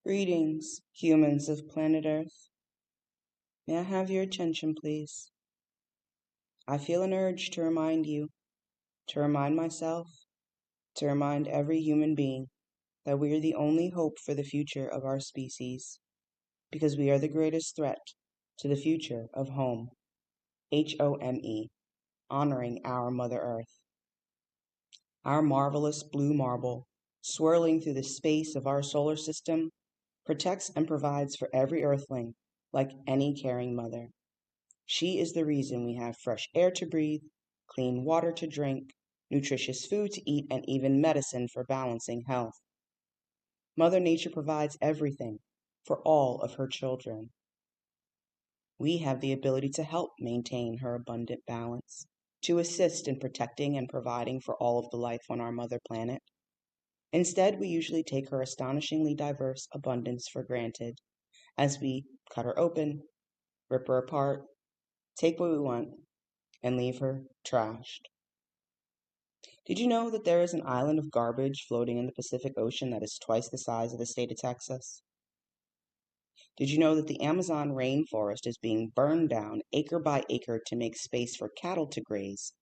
Greetings, humans of planet Earth. May I have your attention, please? I feel an urge to remind you, to remind myself, to remind every human being that we are the only hope for the future of our species, because we are the greatest threat to the future of home, HOME, honoring our Mother Earth. Our marvelous blue marble, swirling through the space of our solar system, protects and provides for every earthling like any caring mother. She is the reason we have fresh air to breathe, clean water to drink, nutritious food to eat, and even medicine for balancing health. Mother Nature provides everything for all of her children. We have the ability to help maintain her abundant balance, to assist in protecting and providing for all of the life on our mother planet. Instead, we usually take her astonishingly diverse abundance for granted as we cut her open, rip her apart, take what we want, and leave her trashed. Did you know that there is an island of garbage floating in the Pacific Ocean that is twice the size of the state of Texas? Did you know that the Amazon rainforest is being burned down acre by acre to make space for cattle to graze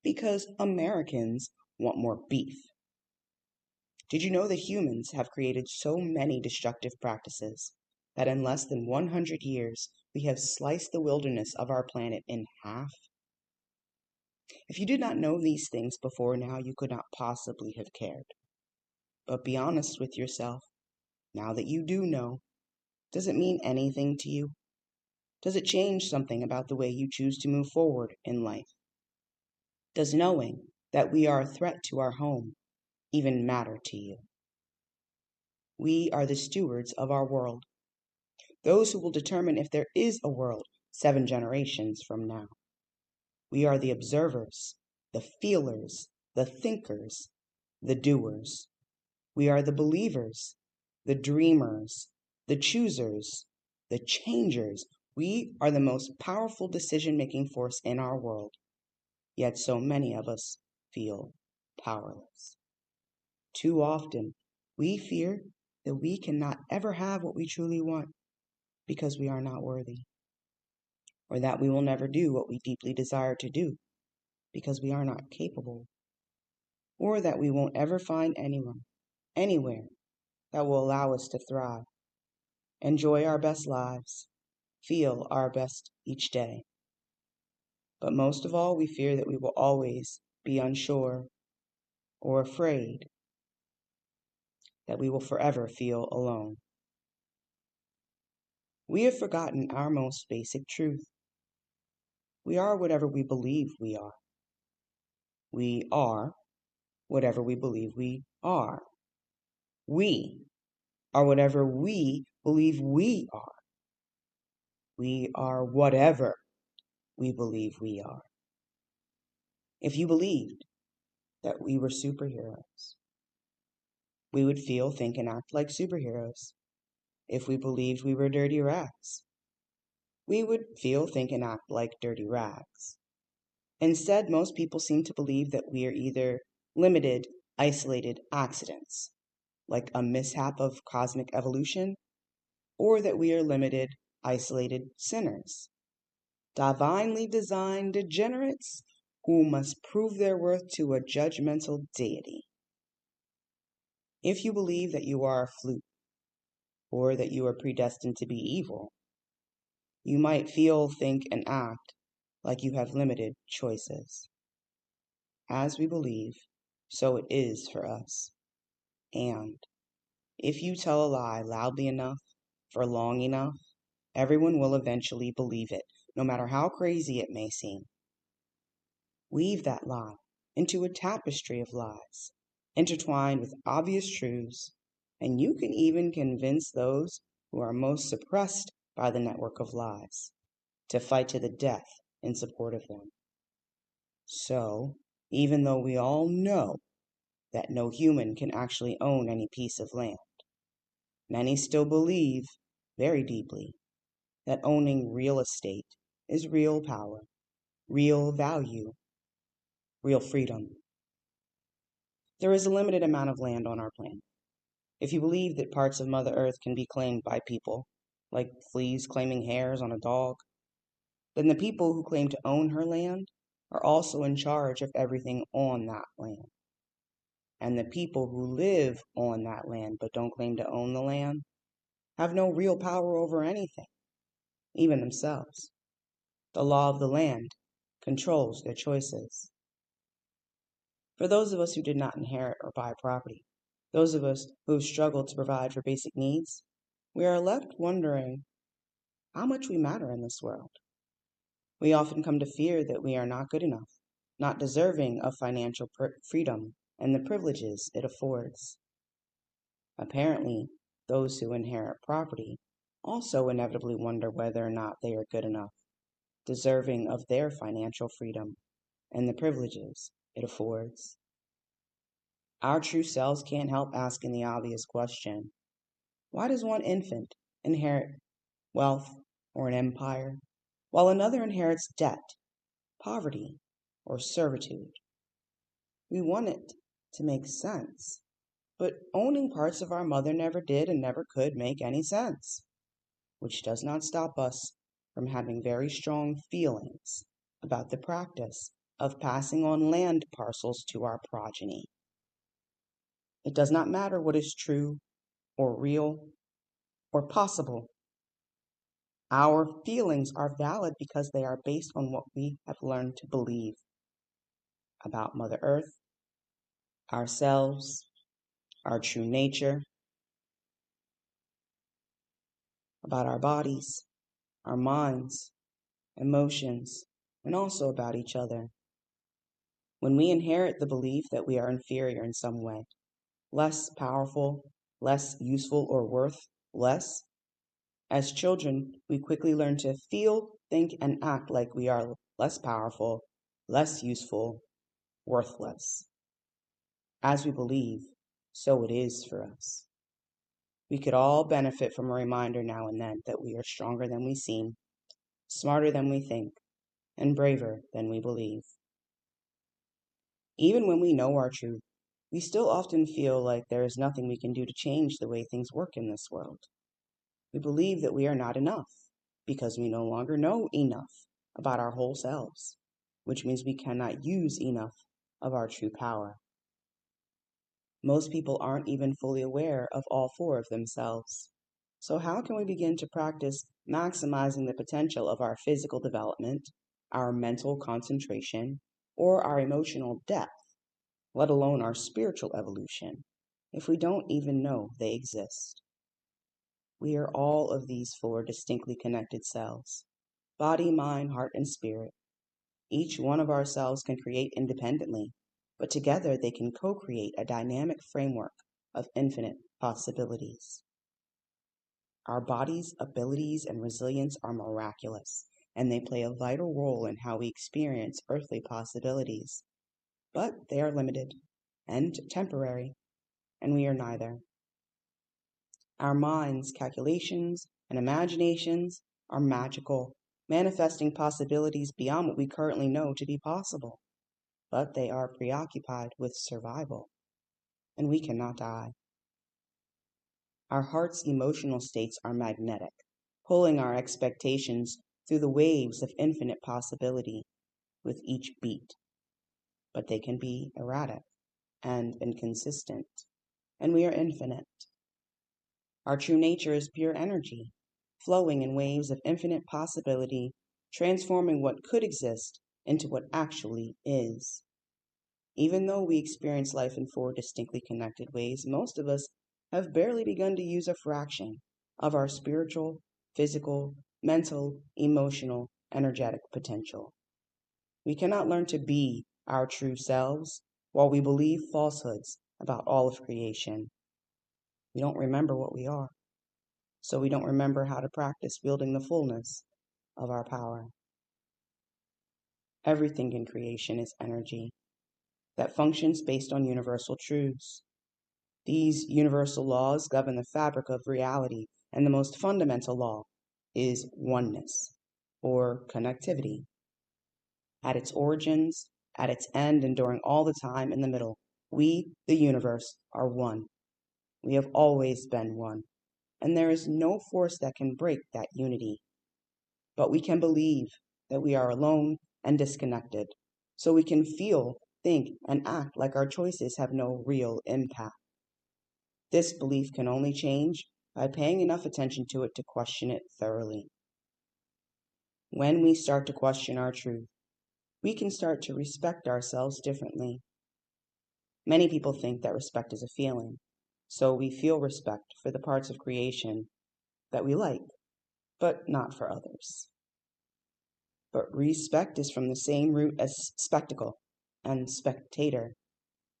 because Americans want more beef? Did you know that humans have created so many destructive practices that in less than 100 years we have sliced the wilderness of our planet in half? If you did not know these things before now, you could not possibly have cared. But be honest with yourself. Now that you do know, does it mean anything to you? Does it change something about the way you choose to move forward in life? Does knowing that we are a threat to our home even matter to you? We are the stewards of our world, those who will determine if there is a world 7 generations from now. We are the observers, the feelers, the thinkers, the doers. We are the believers, the dreamers, the choosers, the changers. We are the most powerful decision-making force in our world, yet so many of us feel powerless. Too often, we fear that we cannot ever have what we truly want because we are not worthy, or that we will never do what we deeply desire to do because we are not capable, or that we won't ever find anyone, anywhere, that will allow us to thrive, enjoy our best lives, feel our best each day. But most of all, we fear that we will always be unsure or afraid, that we will forever feel alone. We have forgotten our most basic truth. We are whatever we believe we are. We are whatever we believe we are. We are whatever we believe we are. We are whatever we believe we are. If you believed that we were superheroes, we would feel, think, and act like superheroes. If we believed we were dirty rags, we would feel, think, and act like dirty rags. Instead, most people seem to believe that we are either limited, isolated accidents, like a mishap of cosmic evolution, or that we are limited, isolated sinners, divinely designed degenerates who must prove their worth to a judgmental deity. If you believe that you are a fluke, or that you are predestined to be evil, you might feel, think, and act like you have limited choices. As we believe, so it is for us. And if you tell a lie loudly enough, for long enough, everyone will eventually believe it, no matter how crazy it may seem. Weave that lie into a tapestry of lies, intertwined with obvious truths, and you can even convince those who are most suppressed by the network of lies to fight to the death in support of them. So, even though we all know that no human can actually own any piece of land, many still believe very deeply that owning real estate is real power, real value, real freedom. There is a limited amount of land on our planet. If you believe that parts of Mother Earth can be claimed by people, like fleas claiming hairs on a dog, then the people who claim to own her land are also in charge of everything on that land. And the people who live on that land but don't claim to own the land have no real power over anything, even themselves. The law of the land controls their choices. For those of us who did not inherit or buy property, those of us who have struggled to provide for basic needs, we are left wondering how much we matter in this world. We often come to fear that we are not good enough, not deserving of financial freedom and the privileges it affords. Apparently, those who inherit property also inevitably wonder whether or not they are good enough, deserving of their financial freedom and the privileges it affords. Our true selves can't help asking the obvious question: why does one infant inherit wealth or an empire, while another inherits debt, poverty, or servitude? We want it to make sense, but owning parts of our mother never did and never could make any sense, which does not stop us from having very strong feelings about the practice of passing on land parcels to our progeny. It does not matter what is true or real or possible. Our feelings are valid because they are based on what we have learned to believe about Mother Earth, ourselves, our true nature, about our bodies, our minds, emotions, and also about each other. When we inherit the belief that we are inferior in some way, less powerful, less useful, or worth less, as children, we quickly learn to feel, think, and act like we are less powerful, less useful, worthless. As we believe, so it is for us. We could all benefit from a reminder now and then that we are stronger than we seem, smarter than we think, and braver than we believe. Even when we know our truth, we still often feel like there is nothing we can do to change the way things work in this world. We believe that we are not enough because we no longer know enough about our whole selves, which means we cannot use enough of our true power. Most people aren't even fully aware of all four of themselves. So how can we begin to practice maximizing the potential of our physical development, our mental concentration, or our emotional depth, let alone our spiritual evolution, if we don't even know they exist? We are all of these four distinctly connected cells: body, mind, heart, and spirit. Each one of our cells can create independently, but together they can co-create a dynamic framework of infinite possibilities. Our body's abilities and resilience are miraculous, and they play a vital role in how we experience earthly possibilities. But they are limited and temporary, and we are neither. Our minds' calculations and imaginations are magical, manifesting possibilities beyond what we currently know to be possible. But they are preoccupied with survival, and we cannot die. Our heart's emotional states are magnetic, pulling our expectations through the waves of infinite possibility with each beat. But they can be erratic and inconsistent, and we are infinite. Our true nature is pure energy, flowing in waves of infinite possibility, transforming what could exist into what actually is. Even though we experience life in four distinctly connected ways, most of us have barely begun to use a fraction of our spiritual, physical, mental, emotional, energetic potential. We cannot learn to be our true selves while we believe falsehoods about all of creation. We don't remember what we are, so we don't remember how to practice wielding the fullness of our power. Everything in creation is energy that functions based on universal truths. These universal laws govern the fabric of reality, and the most fundamental law is oneness, or connectivity. At its origins, at its end, and during all the time in the middle, we, the universe, are one. We have always been one, and there is no force that can break that unity. But we can believe that we are alone and disconnected, so we can feel, think, and act like our choices have no real impact. This belief can only change by paying enough attention to it to question it thoroughly. When we start to question our truth, we can start to respect ourselves differently. Many people think that respect is a feeling, so we feel respect for the parts of creation that we like, but not for others. But respect is from the same root as spectacle and spectator.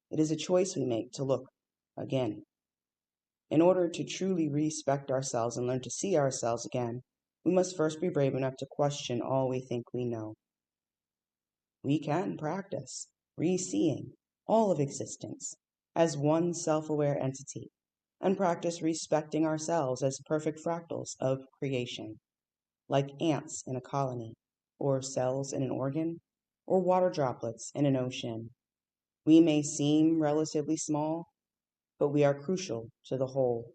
It is a choice we make to look again. In order to truly respect ourselves and learn to see ourselves again, we must first be brave enough to question all we think we know. We can practice re-seeing all of existence as one self-aware entity, and practice respecting ourselves as perfect fractals of creation, like ants in a colony, or cells in an organ, or water droplets in an ocean. We may seem relatively small, but we are crucial to the whole.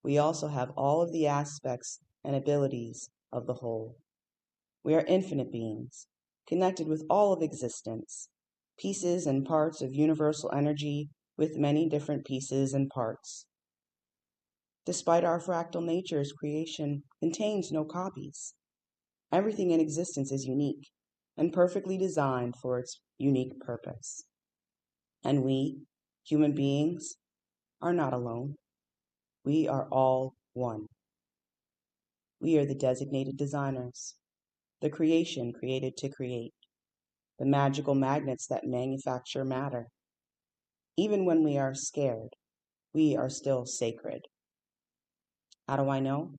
We also have all of the aspects and abilities of the whole. We are infinite beings, connected with all of existence, pieces and parts of universal energy with many different pieces and parts. Despite our fractal natures, creation contains no copies. Everything in existence is unique and perfectly designed for its unique purpose. And we, human beings, are not alone. We are all one. We are the designated designers, the creation created to create, the magical magnets that manufacture matter. Even when we are scared, we are still sacred. How do I know?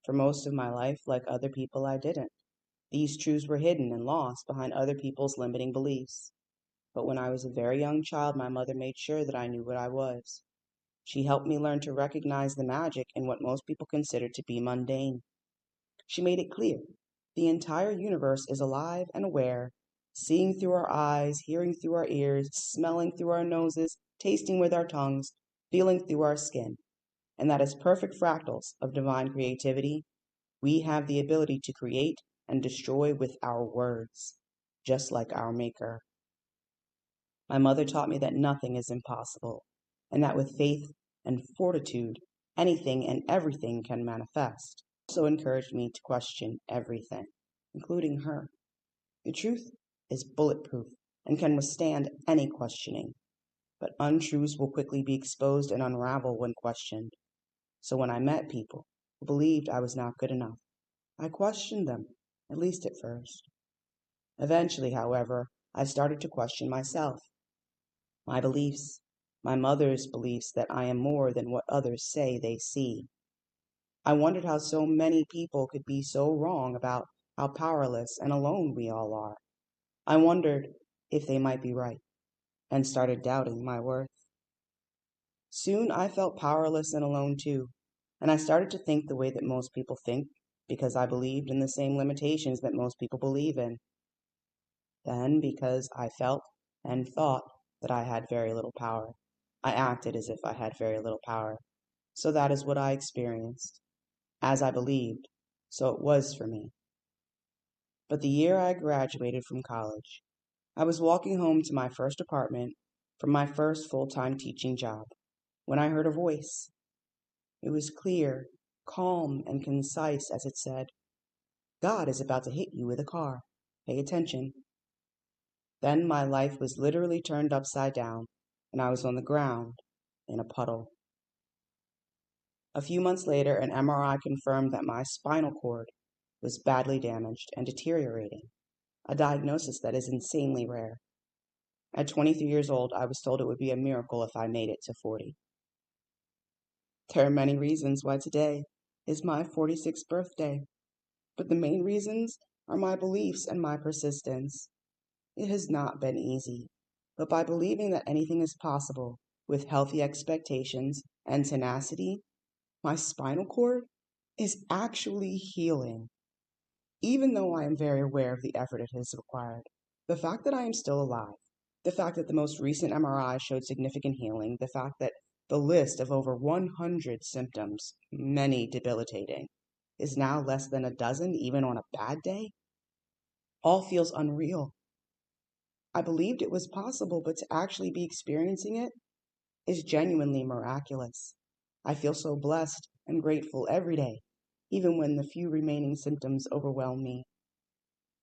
For most of my life, like other people, I didn't. These truths were hidden and lost behind other people's limiting beliefs. But when I was a very young child, my mother made sure that I knew what I was. She helped me learn to recognize the magic in what most people consider to be mundane. She made it clear the entire universe is alive and aware, seeing through our eyes, hearing through our ears, smelling through our noses, tasting with our tongues, feeling through our skin, and that as perfect fractals of divine creativity, we have the ability to create and destroy with our words, just like our Maker. My mother taught me that nothing is impossible, and that with faith and fortitude, anything and everything can manifest. Also encouraged me to question everything, including her. The truth is bulletproof and can withstand any questioning, but untruths will quickly be exposed and unravel when questioned. So when I met people who believed I was not good enough, I questioned them, at least at first. Eventually, however, I started to question myself, my beliefs, my mother's beliefs that I am more than what others say they see. I wondered how so many people could be so wrong about how powerless and alone we all are. I wondered if they might be right, and started doubting my worth. Soon I felt powerless and alone too, and I started to think the way that most people think because I believed in the same limitations that most people believe in. Then, because I felt and thought that I had very little power, I acted as if I had very little power. So that is what I experienced. As I believed, so it was for me. But the year I graduated from college, I was walking home to my first apartment from my first full-time teaching job when I heard a voice. It was clear, calm, and concise as it said, "God is about to hit you with a car. Pay attention." Then my life was literally turned upside down, and I was on the ground in a puddle. A few months later, an MRI confirmed that my spinal cord was badly damaged and deteriorating, a diagnosis that is insanely rare. At 23 years old, I was told it would be a miracle if I made it to 40. There are many reasons why today is my 46th birthday, but the main reasons are my beliefs and my persistence. It has not been easy, but by believing that anything is possible with healthy expectations and tenacity, my spinal cord is actually healing. Even though I am very aware of the effort it has required, the fact that I am still alive, the fact that the most recent MRI showed significant healing, the fact that The list of over 100 symptoms, many debilitating, is now less than a dozen even on a bad day. All feels unreal. I believed it was possible, but to actually be experiencing it is genuinely miraculous. I feel so blessed and grateful every day, even when the few remaining symptoms overwhelm me.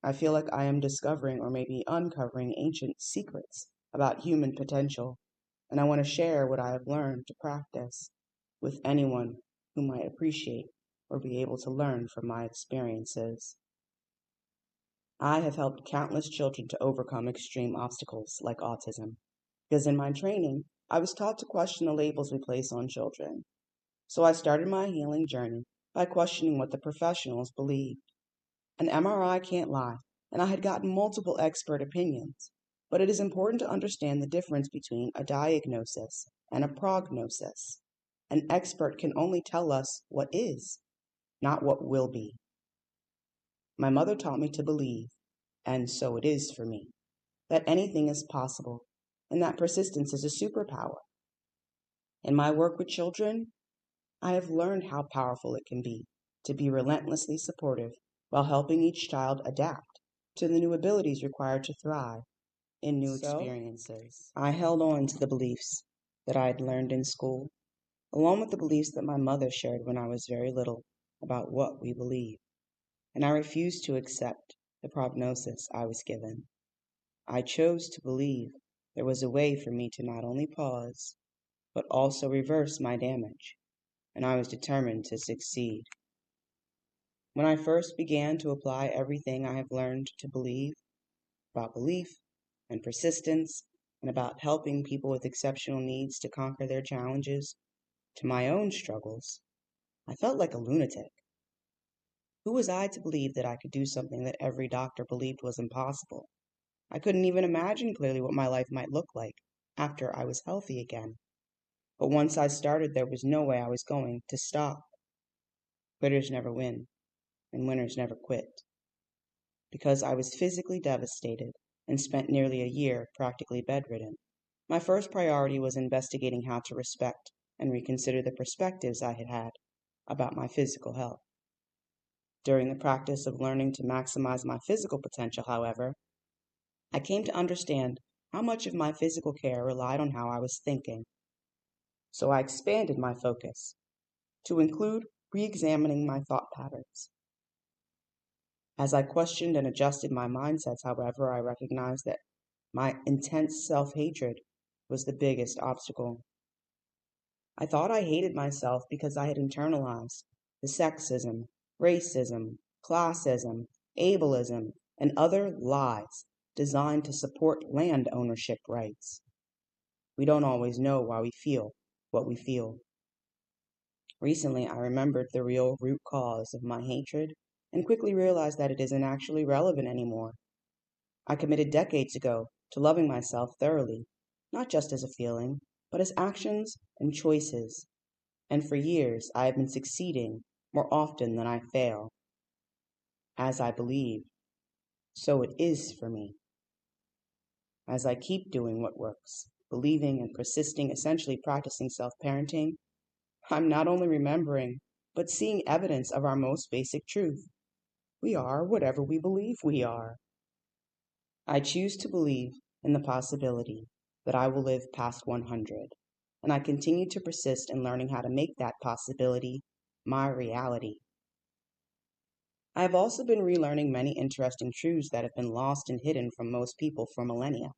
I feel like I am discovering or maybe uncovering ancient secrets about human potential, and I want to share what I have learned to practice with anyone who might appreciate or be able to learn from my experiences. I have helped countless children to overcome extreme obstacles like autism, because in my training, I was taught to question the labels we place on children. So I started my healing journey by questioning what the professionals believed. An MRI can't lie, and I had gotten multiple expert opinions, but it is important to understand the difference between a diagnosis and a prognosis. An expert can only tell us what is, not what will be. My mother taught me to believe, and so it is for me, that anything is possible, and that persistence is a superpower. In my work with children, I have learned how powerful it can be to be relentlessly supportive while helping each child adapt to the new abilities required to thrive in new experiences. I held on to the beliefs that I had learned in school, along with the beliefs that my mother shared when I was very little about what we believe, and I refused to accept the prognosis I was given. I chose to believe there was a way for me to not only pause, but also reverse my damage, and I was determined to succeed. When I first began to apply everything I have learned to believe about belief and persistence and about helping people with exceptional needs to conquer their challenges to my own struggles, I felt like a lunatic. Who was I to believe that I could do something that every doctor believed was impossible? I couldn't even imagine clearly what my life might look like after I was healthy again. But once I started, there was no way I was going to stop. Quitters never win, and winners never quit. Because I was physically devastated and spent nearly a year practically bedridden, my first priority was investigating how to respect and reconsider the perspectives I had had about my physical health. During the practice of learning to maximize my physical potential, however, I came to understand how much of my physical care relied on how I was thinking. So I expanded my focus to include re-examining my thought patterns. As I questioned and adjusted my mindsets, however, I recognized that my intense self-hatred was the biggest obstacle. I thought I hated myself because I had internalized the sexism, racism, classism, ableism, and other lies designed to support land ownership rights. We don't always know why we feel what we feel. Recently, I remembered the real root cause of my hatred and quickly realized that it isn't actually relevant anymore. I committed decades ago to loving myself thoroughly, not just as a feeling, but as actions and choices. And for years, I have been succeeding more often than I fail. As I believe, so it is for me. As I keep doing what works, believing and persisting, essentially practicing self-parenting, I'm not only remembering, but seeing evidence of our most basic truth. We are whatever we believe we are. I choose to believe in the possibility that I will live past 100, and I continue to persist in learning how to make that possibility my reality. I have also been relearning many interesting truths that have been lost and hidden from most people for millennia.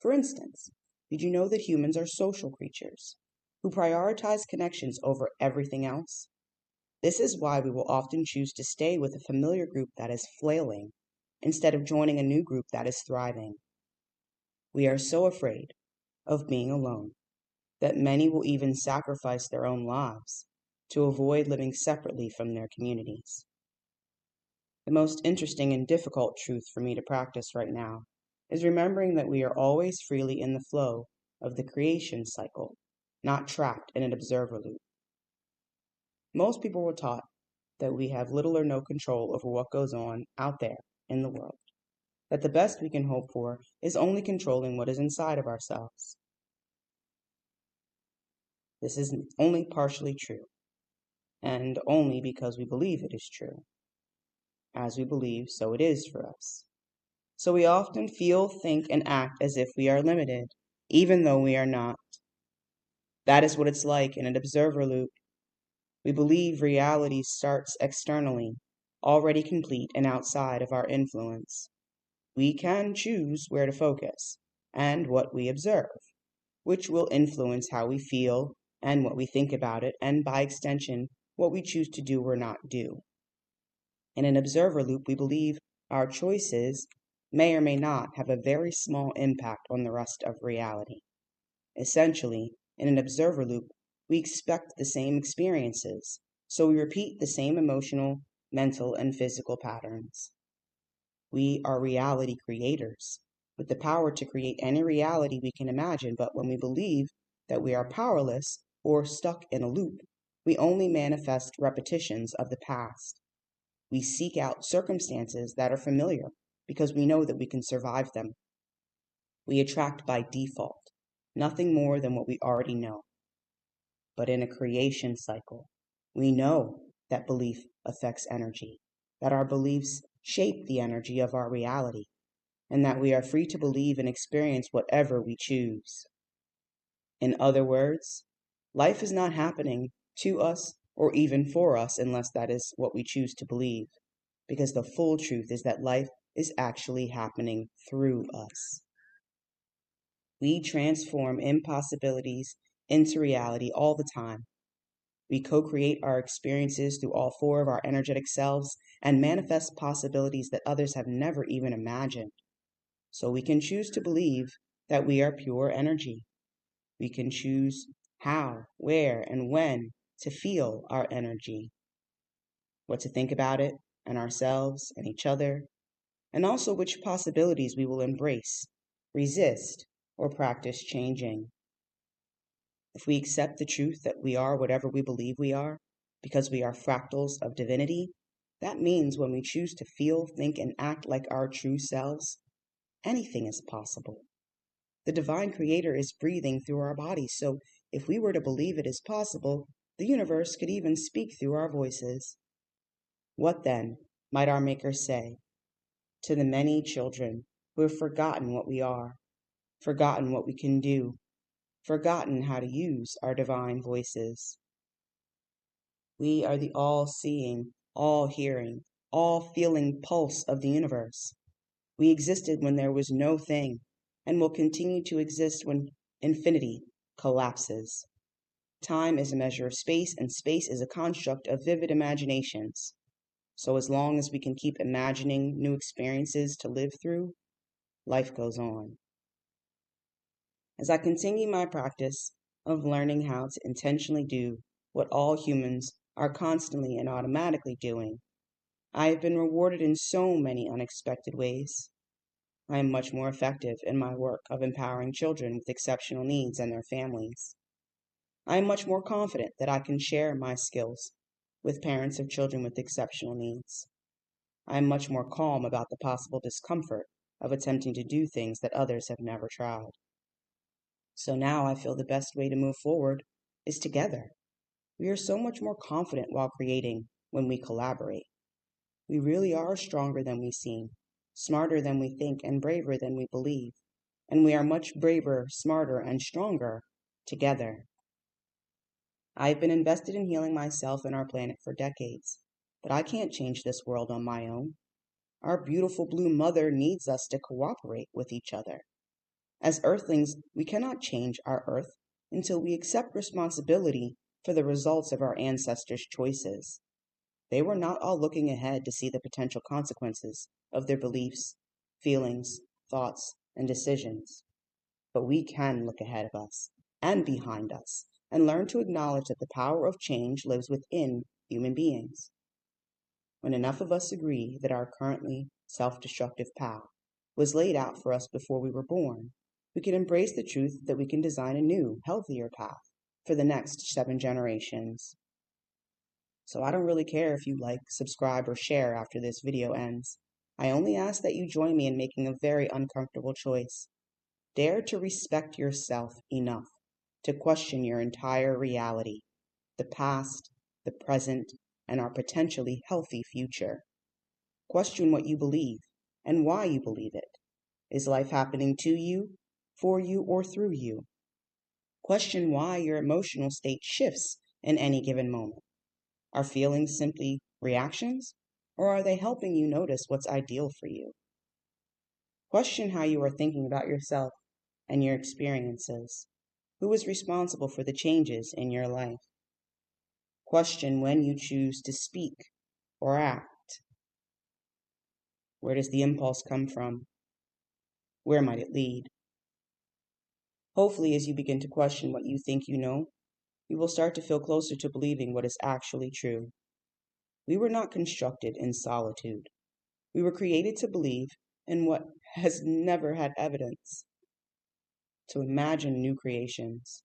For instance, did you know that humans are social creatures who prioritize connections over everything else? This is why we will often choose to stay with a familiar group that is flailing instead of joining a new group that is thriving. We are so afraid of being alone that many will even sacrifice their own lives to avoid living separately from their communities. The most interesting and difficult truth for me to practice right now is remembering that we are always freely in the flow of the creation cycle, not trapped in an observer loop. Most people were taught that we have little or no control over what goes on out there in the world, that the best we can hope for is only controlling what is inside of ourselves. This is only partially true, and only because we believe it is true. As we believe, so it is for us. So we often feel, think, and act as if we are limited, even though we are not. That is what it's like in an observer loop. We believe reality starts externally, already complete and outside of our influence. We can choose where to focus and what we observe, which will influence how we feel and what we think about it, and by extension, what we choose to do or not do. In an observer loop, we believe our choices may or may not have a very small impact on the rest of reality. Essentially, in an observer loop, we expect the same experiences, so we repeat the same emotional, mental, and physical patterns. We are reality creators, with the power to create any reality we can imagine, but when we believe that we are powerless or stuck in a loop, we only manifest repetitions of the past. We seek out circumstances that are familiar because we know that we can survive them. We attract by default, nothing more than what we already know. But in a creation cycle, we know that belief affects energy, that our beliefs shape the energy of our reality, and that we are free to believe and experience whatever we choose. In other words, life is not happening to us or even for us unless that is what we choose to believe, because the full truth is that life is actually happening through us. We transform impossibilities into reality all the time. We co-create our experiences through all four of our energetic selves and manifest possibilities that others have never even imagined. So we can choose to believe that we are pure energy. We can choose how, where, and when to feel our energy, what to think about it and ourselves and each other, and also which possibilities we will embrace, resist, or practice changing. If we accept the truth that we are whatever we believe we are, because we are fractals of divinity, that means when we choose to feel, think, and act like our true selves, anything is possible. The divine creator is breathing through our bodies, so if we were to believe it is possible, the universe could even speak through our voices. What then might our maker say to the many children who have forgotten what we are, forgotten what we can do, forgotten how to use our divine voices? We are the all-seeing, all-hearing, all-feeling pulse of the universe. We existed when there was no thing, and will continue to exist when infinity collapses. Time is a measure of space, and space is a construct of vivid imaginations. So as long as we can keep imagining new experiences to live through, life goes on. As I continue my practice of learning how to intentionally do what all humans are constantly and automatically doing, I have been rewarded in so many unexpected ways. I am much more effective in my work of empowering children with exceptional needs and their families. I am much more confident that I can share my skills with parents of children with exceptional needs. I am much more calm about the possible discomfort of attempting to do things that others have never tried. So now I feel the best way to move forward is together. We are so much more confident while creating when we collaborate. We really are stronger than we seem, smarter than we think, and braver than we believe. And we are much braver, smarter, and stronger together. I have been invested in healing myself and our planet for decades, but I can't change this world on my own. Our beautiful blue mother needs us to cooperate with each other. As earthlings, we cannot change our earth until we accept responsibility for the results of our ancestors' choices. They were not all looking ahead to see the potential consequences of their beliefs, feelings, thoughts, and decisions. But we can look ahead of us and behind us and learn to acknowledge that the power of change lives within human beings. When enough of us agree that our currently self-destructive path was laid out for us before we were born, we can embrace the truth that we can design a new, healthier path for the next 7 generations. So I don't really care if you like, subscribe, or share after this video ends. I only ask that you join me in making a very uncomfortable choice. Dare to respect yourself enough to question your entire reality, the past, the present, and our potentially healthy future. Question what you believe and why you believe it. Is life happening to you, for you, or through you? Question why your emotional state shifts in any given moment. Are feelings simply reactions, or are they helping you notice what's ideal for you? Question how you are thinking about yourself and your experiences. Who is responsible for the changes in your life? Question when you choose to speak or act. Where does the impulse come from? Where might it lead? Hopefully, as you begin to question what you think you know, you will start to feel closer to believing what is actually true. We were not constructed in solitude. We were created to believe in what has never had evidence, to imagine new creations,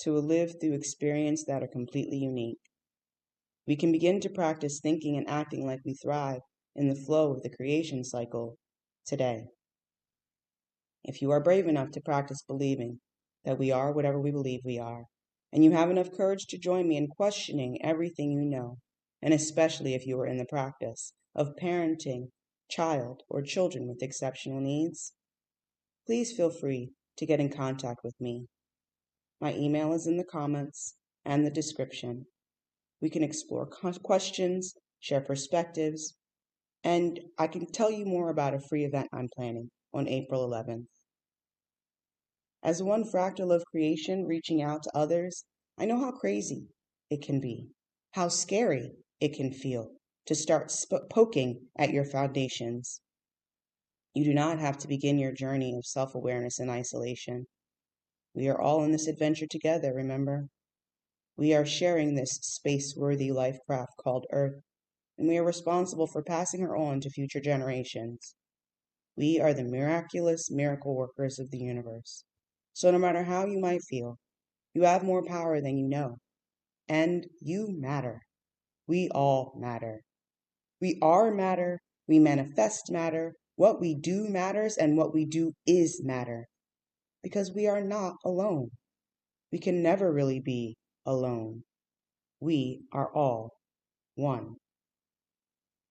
to live through experiences that are completely unique. We can begin to practice thinking and acting like we thrive in the flow of the creation cycle today. If you are brave enough to practice believing that we are whatever we believe we are, and you have enough courage to join me in questioning everything you know, and especially if you are in the practice of parenting child or children with exceptional needs, please feel free to get in contact with me. My email is in the comments and the description. We can explore questions, share perspectives, and I can tell you more about a free event I'm planning on April 11th. As one fractal of creation reaching out to others, I know how crazy it can be, how scary it can feel to start poking at your foundations. You do not have to begin your journey of self-awareness in isolation. We are all in this adventure together, remember? We are sharing this space-worthy life craft called Earth, and we are responsible for passing her on to future generations. We are the miraculous miracle workers of the universe. So no matter how you might feel, you have more power than you know. And you matter. We all matter. We are matter. We manifest matter. What we do matters, and what we do is matter. Because we are not alone. We can never really be alone. We are all one.